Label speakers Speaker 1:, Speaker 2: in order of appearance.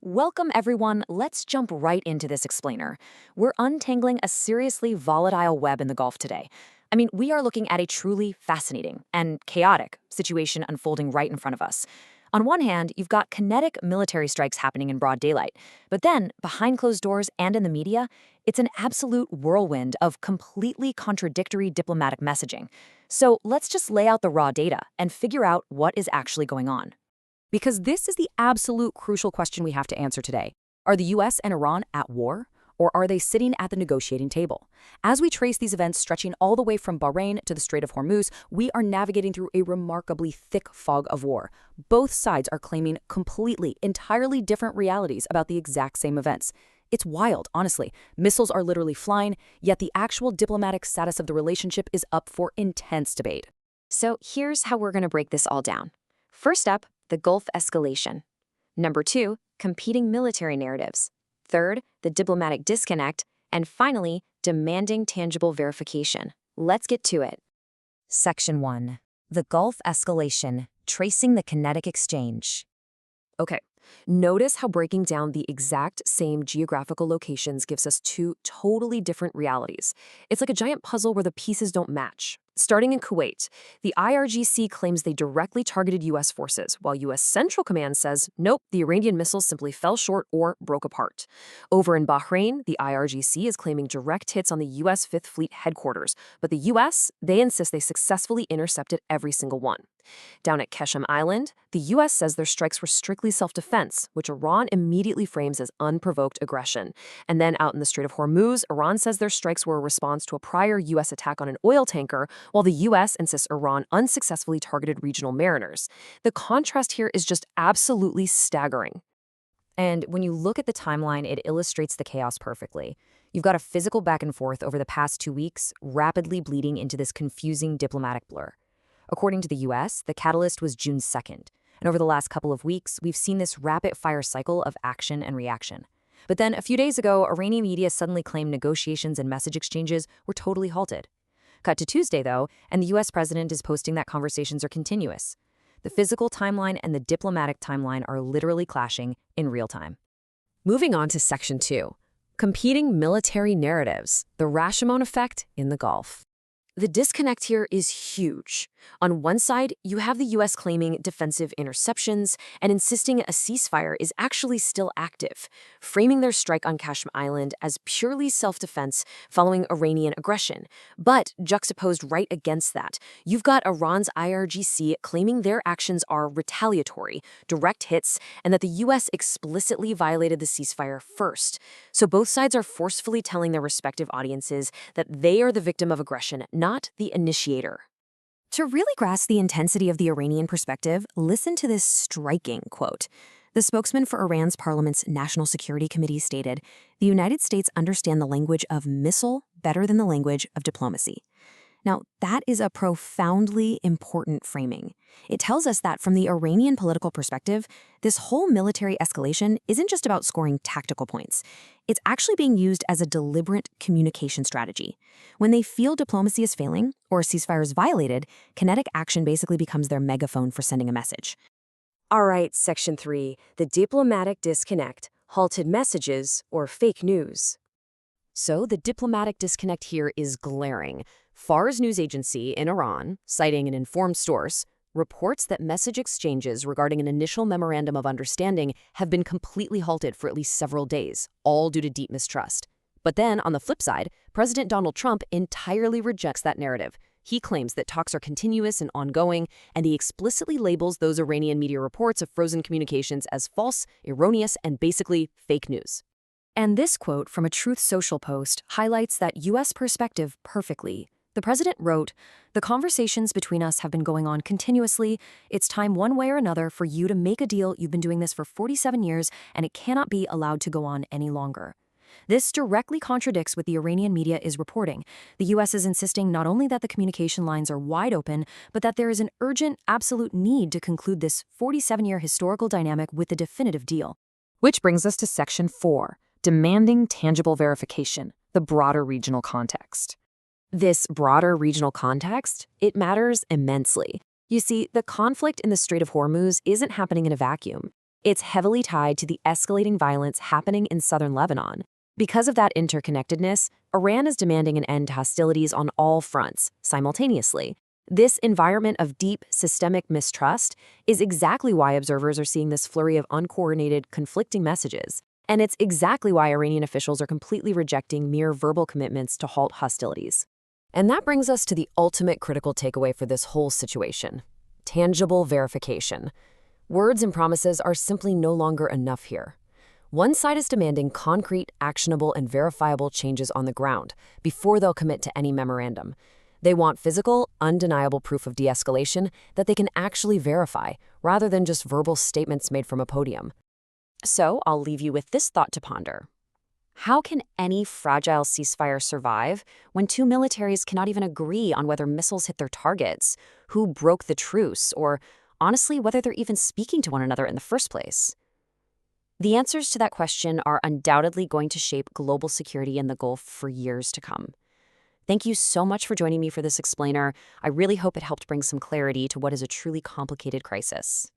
Speaker 1: Welcome, everyone. Let's jump right into this explainer. We're untangling a seriously volatile web in the Gulf today. We are looking at a truly fascinating and chaotic situation unfolding right in front of us. On one hand, you've got kinetic military strikes happening in broad daylight. But then, behind closed doors and in the media, it's an absolute whirlwind of completely contradictory diplomatic messaging. So let's just lay out the raw data and figure out what is actually going on. Because this is the absolute crucial question we have to answer today. Are the US and Iran at war, or are they sitting at the negotiating table? As we trace these events stretching all the way from Bahrain to the Strait of Hormuz, we are navigating through a remarkably thick fog of war. Both sides are claiming entirely different realities about the exact same events. It's wild, honestly. Missiles are literally flying, yet the actual diplomatic status of the relationship is up for intense debate.
Speaker 2: So here's how we're going to break this all down. First up, the Gulf escalation. Number 2, competing military narratives. Third, the diplomatic disconnect. And finally, demanding tangible verification. Let's get to it.
Speaker 1: Section 1. The Gulf escalation, tracing the kinetic exchange.
Speaker 3: Okay, notice how breaking down the exact same geographical locations gives us two totally different realities. It's like a giant puzzle where the pieces don't match. Starting in Kuwait, the IRGC claims they directly targeted U.S. forces, while U.S. Central Command says, nope, the Iranian missiles simply fell short or broke apart. Over in Bahrain, the IRGC is claiming direct hits on the U.S. Fifth Fleet headquarters, but the U.S., they insist they successfully intercepted every single one. Down at Keshem Island, the U.S. says their strikes were strictly self-defense, which Iran immediately frames as unprovoked aggression. And then out in the Strait of Hormuz, Iran says their strikes were a response to a prior U.S. attack on an oil tanker, while the U.S. insists Iran unsuccessfully targeted regional mariners. The contrast here is just absolutely staggering.
Speaker 1: And when you look at the timeline, it illustrates the chaos perfectly. You've got a physical back and forth over the past 2 weeks, rapidly bleeding into this confusing diplomatic blur. According to the U.S., the catalyst was June 2nd, and over the last couple of weeks, we've seen this rapid-fire cycle of action and reaction. But then, a few days ago, Iranian media suddenly claimed negotiations and message exchanges were totally halted. Cut to Tuesday, though, and the U.S. president is posting that conversations are continuous. The physical timeline and the diplomatic timeline are literally clashing in real time.
Speaker 3: Moving on to Section 2, competing military narratives, the Rashomon effect in the Gulf. The disconnect here is huge. On one side, you have the U.S. claiming defensive interceptions and insisting a ceasefire is actually still active, framing their strike on Kashm Island as purely self-defense following Iranian aggression. But juxtaposed right against that, you've got Iran's IRGC claiming their actions are retaliatory, direct hits, and that the U.S. explicitly violated the ceasefire first. So both sides are forcefully telling their respective audiences that they are the victim of aggression, not the initiator.
Speaker 1: To really grasp the intensity of the Iranian perspective, listen to this striking quote. The spokesman for Iran's parliament's National Security Committee stated, "The United States understand the language of missile better than the language of diplomacy." Now, that is a profoundly important framing. It tells us that from the Iranian political perspective, this whole military escalation isn't just about scoring tactical points. It's actually being used as a deliberate communication strategy. When they feel diplomacy is failing or a ceasefire is violated, kinetic action basically becomes their megaphone for sending a message.
Speaker 3: All right, Section 3, the diplomatic disconnect, halted messages, or fake news. So the diplomatic disconnect here is glaring. Fars news agency in Iran, citing an informed source, reports that message exchanges regarding an initial memorandum of understanding have been completely halted for at least several days, all due to deep mistrust. But then, on the flip side, President Donald Trump entirely rejects that narrative. He claims that talks are continuous and ongoing, and he explicitly labels those Iranian media reports of frozen communications as false, erroneous, and basically fake news.
Speaker 1: And this quote from a Truth Social post highlights that U.S. perspective perfectly. The president wrote, "The conversations between us have been going on continuously. It's time one way or another for you to make a deal. You've been doing this for 47 years, and it cannot be allowed to go on any longer." This directly contradicts what the Iranian media is reporting. The U.S. is insisting not only that the communication lines are wide open, but that there is an urgent, absolute need to conclude this 47-year historical dynamic with a definitive deal.
Speaker 4: Which brings us to Section 4, demanding tangible verification, the broader regional context.
Speaker 3: This broader regional context, it matters immensely. You see, the conflict in the Strait of Hormuz isn't happening in a vacuum. It's heavily tied to the escalating violence happening in southern Lebanon. Because of that interconnectedness, Iran is demanding an end to hostilities on all fronts, simultaneously. This environment of deep, systemic mistrust is exactly why observers are seeing this flurry of uncoordinated, conflicting messages. And it's exactly why Iranian officials are completely rejecting mere verbal commitments to halt hostilities. And that brings us to the ultimate critical takeaway for this whole situation: tangible verification. Words and promises are simply no longer enough here. One side is demanding concrete, actionable, and verifiable changes on the ground before they'll commit to any memorandum. They want physical, undeniable proof of de-escalation that they can actually verify, rather than just verbal statements made from a podium.
Speaker 1: So I'll leave you with this thought to ponder. How can any fragile ceasefire survive when two militaries cannot even agree on whether missiles hit their targets, who broke the truce, or honestly, whether they're even speaking to one another in the first place? The answers to that question are undoubtedly going to shape global security in the Gulf for years to come. Thank you so much for joining me for this explainer. I really hope it helped bring some clarity to what is a truly complicated crisis.